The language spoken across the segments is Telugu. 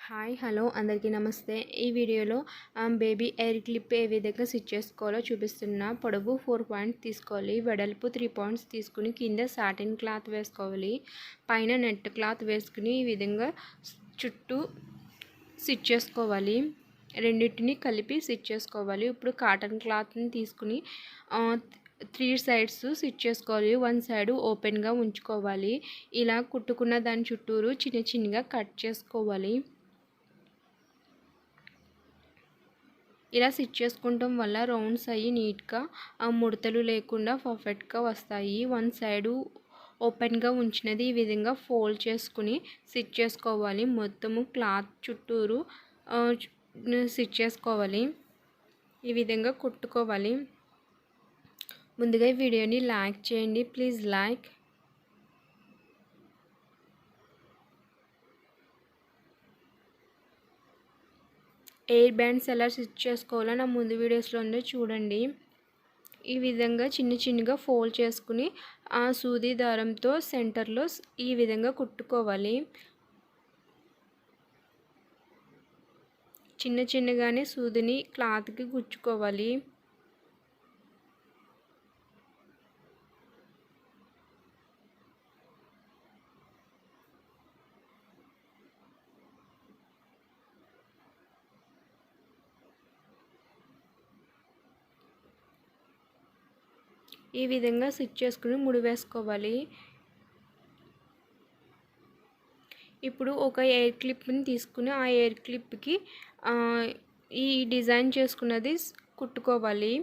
హాయ్ హలో అందరికీ నమస్తే. ఈ వీడియోలో బేబీ ఎయిర్ క్లిప్ ఏ విధంగా స్టిచ్ చేసుకోవాలో చూపిస్తున్నా. పొడవు 4 పాయింట్స్ తీసుకోవాలి, వెడల్పు 3 పాయింట్స్ తీసుకుని కింద సాటిన్ క్లాత్ వేసుకోవాలి, పైన నెట్ క్లాత్ వేసుకుని ఈ విధంగా చుట్టూ స్టిచ్ చేసుకోవాలి. రెండింటిని కలిపి స్టిచ్ చేసుకోవాలి. ఇప్పుడు కాటన్ క్లాత్ని తీసుకుని 3 సైడ్స్ స్టిచ్ చేసుకోవాలి. 1 సైడ్ ఓపెన్గా ఉంచుకోవాలి. ఇలా కుట్టుకున్న దాని చుట్టూరు చిన్న చిన్నగా కట్ చేసుకోవాలి. ఇలా స్టిచ్ చేసుకోవడం వల్ల రౌండ్స్ అయ్యి నీట్గా ముడతలు లేకుండా పర్ఫెక్ట్గా వస్తాయి. 1 సైడు ఓపెన్గా ఉంచినది ఈ విధంగా ఫోల్డ్ చేసుకుని స్టిచ్ చేసుకోవాలి. మొత్తము క్లాత్ చుట్టూరు స్టిచ్ చేసుకోవాలి. ఈ విధంగా కుట్టుకోవాలి. ముందుగా ఈ వీడియోని లైక్ చేయండి, ప్లీజ్ లైక్. ఎయిర్ బ్యాండ్స్ ఎలా స్టిచ్ చేసుకోవాలో నా ముందు వీడియోస్లో ఉందో చూడండి. ఈ విధంగా చిన్న చిన్నగా ఫోల్డ్ చేసుకుని ఆ సూది దారంతో సెంటర్లో ఈ విధంగా కుట్టుకోవాలి. చిన్న చిన్నగానే సూదిని క్లాత్కి గుచ్చుకోవాలి. ఈ విధంగా స్టిచ్ చేసుకుని ముడి వేసుకోవాలి. ఇప్పుడు ఒక ఎయిర్ క్లిప్ని తీసుకుని ఆ ఎయిర్ క్లిప్కి ఈ డిజైన్ చేసుకున్నది కుట్టుకోవాలి,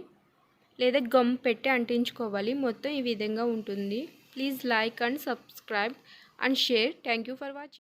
లేదా గమ్ పెట్టి అంటించుకోవాలి. మొత్తం ఈ విధంగా ఉంటుంది. Please like and subscribe and share. Thank you for watching.